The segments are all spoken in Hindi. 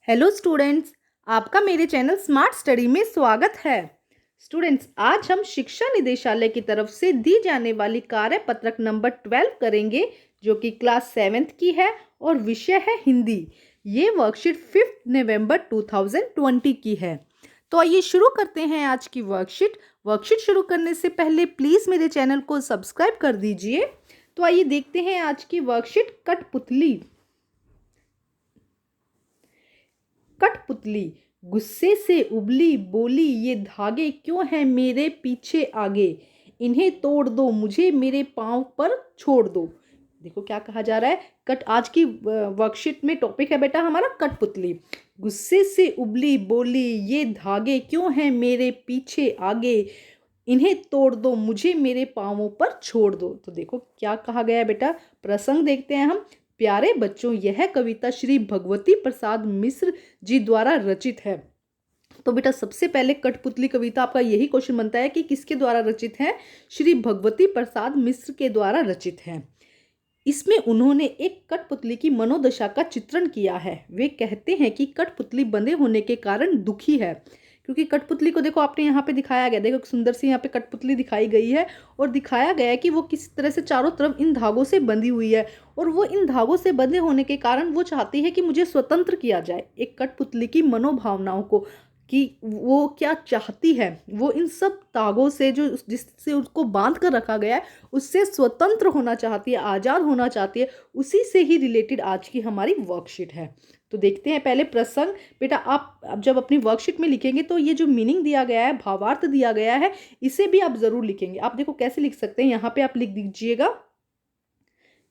हेलो स्टूडेंट्स, आपका मेरे चैनल स्मार्ट स्टडी में स्वागत है। स्टूडेंट्स, आज हम शिक्षा निदेशालय की तरफ से दी जाने वाली कार्यपत्रक नंबर 12 करेंगे, जो कि क्लास 7th की है और विषय है हिंदी। ये वर्कशीट 5 नवंबर 2020 की है। तो आइए शुरू करते हैं आज की वर्कशीट शुरू करने से पहले प्लीज़ मेरे चैनल को सब्सक्राइब कर दीजिए। तो आइए देखते हैं आज की वर्कशीट। कठपुतली गुस्से से उबली बोली, ये धागे क्यों हैं मेरे पीछे आगे, इन्हें तोड़ दो मुझे मेरे पाँव पर छोड़ दो। देखो क्या कहा जा रहा है। आज की वर्कशीट में टॉपिक है बेटा हमारा कठपुतली। गुस्से से उबली बोली, ये धागे क्यों हैं मेरे पीछे आगे, इन्हें तोड़ दो मुझे मेरे पाँवों पर छोड़ दो। तो देखो क्या कहा गया है बेटा। प्रसंग देखते हैं हम। प्यारे बच्चों, यह कविता श्री भगवती प्रसाद मिश्र जी द्वारा रचित है। तो बेटा सबसे पहले कठपुतली कविता आपका यही क्वेश्चन बनता है कि किसके द्वारा रचित है। श्री भगवती प्रसाद मिश्र के द्वारा रचित है। इसमें उन्होंने एक कठपुतली की मनोदशा का चित्रण किया है। वे कहते हैं कि कठपुतली बंधे होने के कारण दुखी है, क्योंकि कठपुतली को देखो आपने यहाँ पे दिखाया गया, देखो सुंदर सी यहाँ पे कठपुतली दिखाई गई है और दिखाया गया है कि वो किस तरह से चारों तरफ इन धागों से बंधी हुई है, और वो इन धागों से बंधे होने के कारण वो चाहती है कि मुझे स्वतंत्र किया जाए। एक कठपुतली की मनोभावनाओं को कि वो क्या चाहती है, वो इन सब तागों से जो जिससे उसको बांध कर रखा गया है उससे स्वतंत्र होना चाहती है, आज़ाद होना चाहती है। उसी से ही रिलेटेड आज की हमारी वर्कशीट है। तो देखते हैं पहले प्रसंग। बेटा आप अब जब अपनी वर्कशीट में लिखेंगे तो ये जो मीनिंग दिया गया है, भावार्थ दिया गया है, इसे भी आप ज़रूर लिखेंगे। आप देखो कैसे लिख सकते हैं, यहाँ पे आप लिख दीजिएगा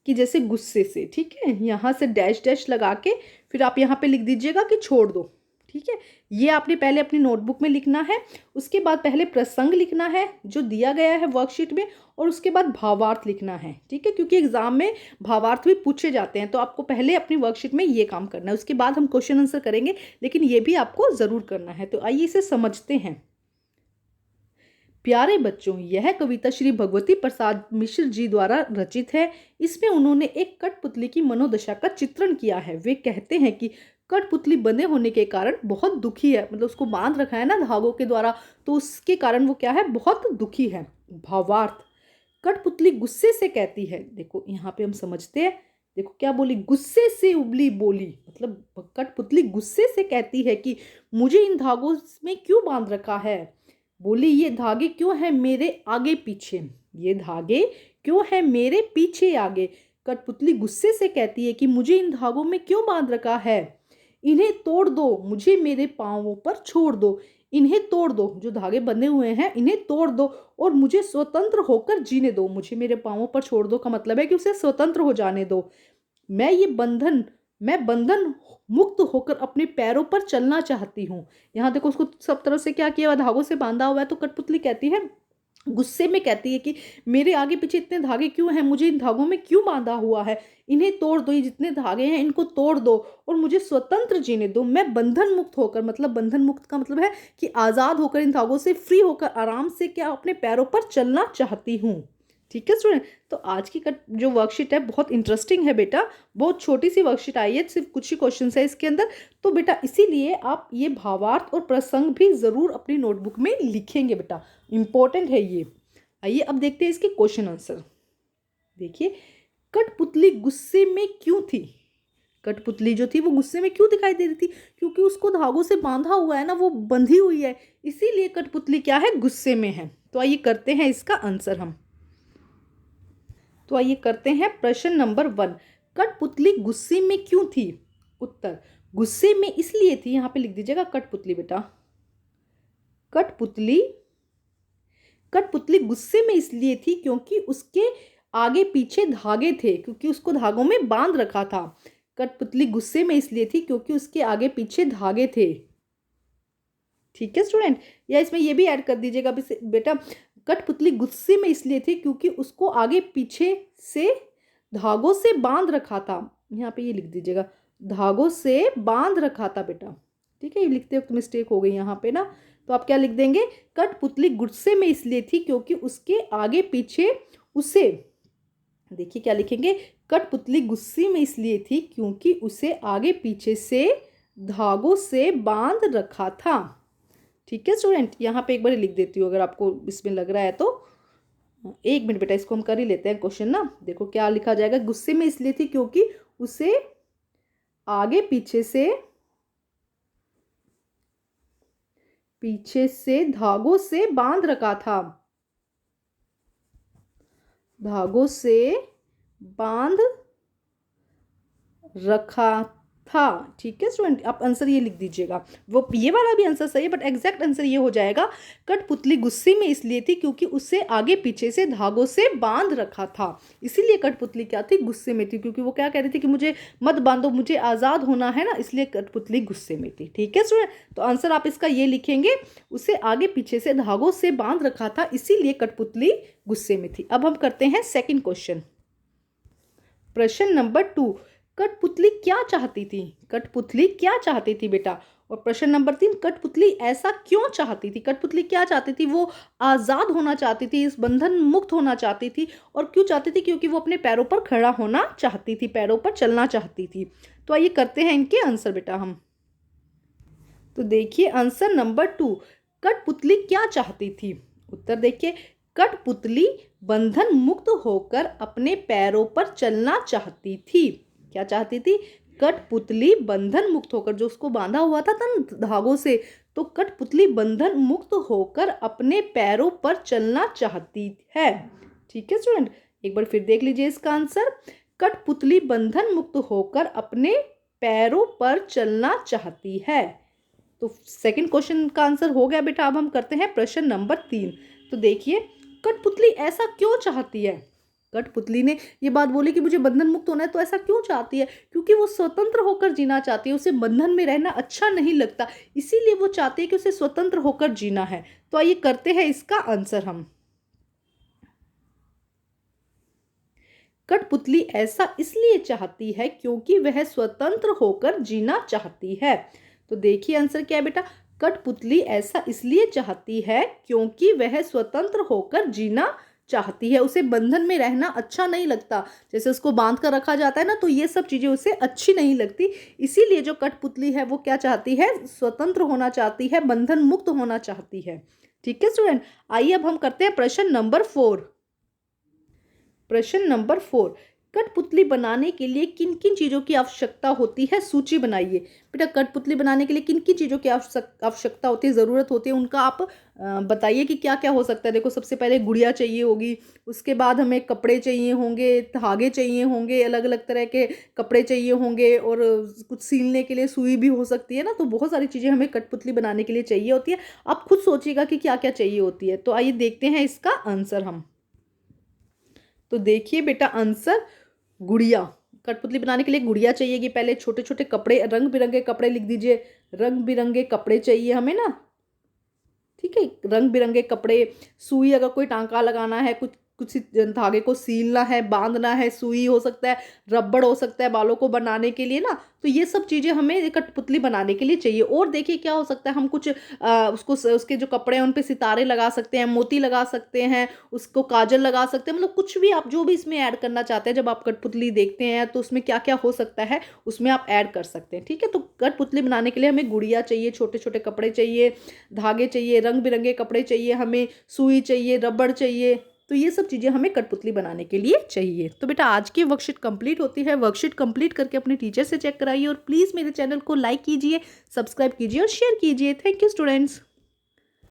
कि जैसे गुस्से से, ठीक है, यहाँ से डैश डैश लगा के फिर आप यहाँ पे लिख दीजिएगा कि छोड़ दो। ठीक है, ये आपने पहले अपनी नोटबुक में लिखना है। उसके बाद पहले प्रसंग लिखना है जो दिया गया है वर्कशीट में, और उसके बाद भावार्थ लिखना है। ठीक है, क्योंकि एग्जाम में भावार्थ भी पूछे जाते हैं, तो आपको पहले अपनी वर्कशीट में ये काम करना है। उसके बाद हम क्वेश्चन आंसर करेंगे, लेकिन ये भी आपको ज़रूर करना है। तो आइए इसे समझते हैं। प्यारे बच्चों, यह कविता श्री भगवती प्रसाद मिश्र जी द्वारा रचित है। इसमें उन्होंने एक कठपुतली की मनोदशा का चित्रण किया है। वे कहते हैं कि कठपुतली बंधे होने के कारण बहुत दुखी है, मतलब उसको बांध रखा है ना धागों के द्वारा, तो उसके कारण वो क्या है, बहुत दुखी है। भावार्थ। कठपुतली गुस्से से कहती है, देखो यहाँ पे हम समझते हैं, देखो क्या बोली, गुस्से से उबली बोली, मतलब कठपुतली गुस्से से कहती है कि मुझे इन धागों में क्यों बांध रखा है। बोली, ये धागे क्यों है मेरे आगे पीछे, ये धागे क्यों है मेरे पीछे आगे। कठपुतली गुस्से से कहती है कि मुझे इन धागों में क्यों बांध रखा है, इन्हें तोड़ दो मुझे मेरे पांवों पर छोड़ दो। इन्हें तोड़ दो, जो धागे बंधे हुए हैं इन्हें तोड़ दो और मुझे स्वतंत्र होकर जीने दो। मुझे मेरे पांवों पर छोड़ दो का मतलब है कि उसे स्वतंत्र हो जाने दो। मैं बंधन मुक्त होकर अपने पैरों पर चलना चाहती हूँ। यहाँ देखो उसको सब तरह से क्या किया हुआ, धागों से बांधा हुआ है। तो कठपुतली कहती है, गुस्से में कहती है कि मेरे आगे पीछे इतने धागे क्यों हैं, मुझे इन धागों में क्यों बांधा हुआ है, इन्हें तोड़ दो, ये जितने धागे हैं इनको तोड़ दो और मुझे स्वतंत्र जीने दो। मैं बंधन मुक्त होकर, मतलब बंधन मुक्त का मतलब है कि आज़ाद होकर, इन धागों से फ्री होकर आराम से क्या अपने पैरों पर चलना चाहती हूँ। ठीक है स्टूडेंट, तो आज की जो वर्कशीट है बहुत इंटरेस्टिंग है बेटा। बहुत छोटी सी वर्कशीट आई है, सिर्फ कुछ ही क्वेश्चन है इसके अंदर। तो बेटा इसीलिए आप ये भावार्थ और प्रसंग भी ज़रूर अपनी नोटबुक में लिखेंगे बेटा, इंपॉर्टेंट है ये। आइए अब देखते हैं इसके क्वेश्चन आंसर। देखिए, कठपुतली गुस्से में क्यों थी। कठपुतली जो थी वो गुस्से में क्यों दिखाई दे रही थी, क्योंकि उसको धागों से बांधा हुआ है ना, वो बंधी हुई है, इसीलिए कठपुतली क्या है, गुस्से में है। तो आइए करते हैं इसका आंसर हम। तो आइए करते हैं प्रश्न नंबर 1। कठपुतली गुस्से में क्यों थी। उत्तर, गुस्से में इसलिए थी, यहां पे लिख दीजिएगा कठपुतली बेटा। कठपुतली कठपुतली गुस्से में इसलिए थी क्योंकि उसके आगे पीछे धागे थे, क्योंकि उसको धागों में बांध रखा था। कठपुतली गुस्से में इसलिए थी क्योंकि उसके आगे पीछे धागे थे। ठीक है स्टूडेंट, या इसमें ये भी ऐड कर दीजिएगा बेटा, कठपुतली गुस्से में इसलिए थी क्योंकि उसको आगे पीछे से धागों से बांध रखा था। यहाँ पे ये लिख दीजिएगा, धागों से बांध रखा था बेटा। ठीक है, ये लिखते वक्त मिस्टेक हो गई यहाँ पे ना, तो आप क्या लिख देंगे, कठपुतली गुस्से में इसलिए थी क्योंकि उसके आगे पीछे उसे, देखिए क्या लिखेंगे, कठपुतली गुस्से में इसलिए थी क्योंकि उसे आगे पीछे से धागों से बांध रखा था। ठीक है स्टूडेंट, यहाँ पे एक बार लिख देती हूँ अगर आपको इसमें लग रहा है तो। 1 मिनट बेटा, इसको हम कर ही लेते हैं क्वेश्चन ना। देखो क्या लिखा जाएगा, गुस्से में इसलिए थी क्योंकि उसे आगे पीछे से धागों से बांध रखा था। धागों से बांध रखा था। ठीक है स्टूडेंट, आप आंसर ये लिख दीजिएगा। वो ये वाला भी आंसर सही है, बट एग्जैक्ट आंसर ये हो जाएगा, कठपुतली गुस्से में इसलिए थी क्योंकि उसे आगे पीछे से धागों से बांध रखा था। इसीलिए कठपुतली क्या थी, गुस्से में थी, क्योंकि वो क्या कह रही थी कि मुझे मत बांधो, मुझे आज़ाद होना है ना, इसलिए कठपुतली गुस्से में थी। ठीक है स्टूडेंट, तो आंसर आप इसका ये लिखेंगे, उसे आगे पीछे से धागों से बांध रखा था, इसीलिए कठपुतली गुस्से में थी। अब हम करते हैं सेकेंड क्वेश्चन। प्रश्न नंबर 2, कठपुतली क्या चाहती थी? कठपुतली क्या चाहती थी बेटा? और प्रश्न नंबर 3, कठपुतली ऐसा क्यों चाहती थी? कठपुतली क्या चाहती थी? वो आज़ाद होना चाहती थी, इस बंधन मुक्त होना चाहती थी। और क्यों चाहती थी? क्योंकि वो अपने पैरों पर खड़ा होना चाहती थी, पैरों पर चलना चाहती थी। तो आइए करते हैं इनके आंसर बेटा हम। तो देखिए आंसर नंबर 2, कठपुतली क्या चाहती थी? उत्तर देखिए, कठपुतली बंधन मुक्त होकर अपने पैरों पर चलना चाहती थी। क्या चाहती थी? कठपुतली बंधन मुक्त होकर, जो उसको बांधा हुआ था धागों से, तो कठपुतली बंधन मुक्त होकर अपने पैरों पर चलना चाहती है। ठीक है स्टूडेंट, एक बार फिर देख लीजिए इसका आंसर, कठपुतली बंधन मुक्त होकर अपने पैरों पर चलना चाहती है। तो सेकंड क्वेश्चन का आंसर हो गया बेटा। अब हम करते हैं प्रश्न नंबर 3। तो देखिए, कठपुतली ऐसा क्यों चाहती है? कठपुतली ने ये बात बोली कि मुझे बंधन मुक्त होना है, तो ऐसा क्यों चाहती है? क्योंकि वो स्वतंत्र होकर जीना चाहती है, उसे बंधन में रहना अच्छा नहीं लगता, इसीलिए वो चाहती है कि उसे स्वतंत्र होकर जीना है। तो आइए करते हैं इसका आंसर हम। कठपुतली ऐसा इसलिए चाहती है क्योंकि वह स्वतंत्र होकर जीना चाहती है। तो देखिए आंसर क्या है बेटा, कठपुतली ऐसा इसलिए चाहती है क्योंकि वह स्वतंत्र होकर जीना चाहती है, उसे बंधन में रहना अच्छा नहीं लगता, जैसे उसको बांध कर रखा जाता है ना, तो ये सब चीजें उसे अच्छी नहीं लगती, इसीलिए जो कठपुतली है वो क्या चाहती है, स्वतंत्र होना चाहती है, बंधन मुक्त होना चाहती है। ठीक है स्टूडेंट, आइए अब हम करते हैं प्रश्न नंबर 4। प्रश्न नंबर 4, कठपुतली बनाने के लिए किन किन चीज़ों की आवश्यकता होती है, सूची बनाइए। बेटा कठपुतली बनाने के लिए किन किन चीज़ों की आवश्यकता होती है, ज़रूरत होती है, उनका आप बताइए कि क्या क्या हो सकता है। देखो सबसे पहले गुड़िया चाहिए होगी, उसके बाद हमें कपड़े चाहिए होंगे, धागे चाहिए होंगे, अलग अलग तरह के कपड़े चाहिए होंगे, और कुछ सीलने के लिए सुई भी हो सकती है ना। तो बहुत सारी चीज़ें हमें कठपुतली बनाने के लिए चाहिए होती है। आप खुद सोचिएगा कि क्या क्या चाहिए होती है। तो आइए देखते हैं इसका आंसर हम। तो देखिए बेटा आंसर, गुड़िया। कठपुतली बनाने के लिए गुड़िया चाहिएगी। पहले छोटे छोटे कपड़े, रंग बिरंगे कपड़े लिख दीजिए, रंग बिरंगे कपड़े चाहिए हमें ना। ठीक है, रंग बिरंगे कपड़े, सुई, अगर कोई टांका लगाना है, कुछ कुछ धागे को सीलना है, बांधना है, सुई हो सकता है, रबड़ हो सकता है बालों को बनाने के लिए ना। तो ये सब चीज़ें हमें कठपुतली बनाने के लिए चाहिए। और देखिए क्या हो सकता है, हम कुछ उसके जो कपड़े हैं उन पे सितारे लगा सकते हैं, मोती लगा सकते हैं, उसको काजल लगा सकते हैं, मतलब कुछ भी आप जो भी इसमें ऐड करना चाहते हैं। जब आप कठपुतली देखते हैं तो उसमें क्या क्या हो सकता है, उसमें आप ऐड कर सकते हैं। ठीक है, तो कठपुतली बनाने के लिए हमें गुड़िया चाहिए, छोटे छोटे कपड़े चाहिए, धागे चाहिए, रंग बिरंगे कपड़े चाहिए, हमें सुई चाहिए, रबड़ चाहिए। तो ये सब चीज़ें हमें कठपुतली बनाने के लिए चाहिए। तो बेटा आज की वर्कशीट कंप्लीट होती है। वर्कशीट कंप्लीट करके अपने टीचर से चेक कराइए, और प्लीज़ मेरे चैनल को लाइक कीजिए, सब्सक्राइब कीजिए और शेयर कीजिए। Thank you students.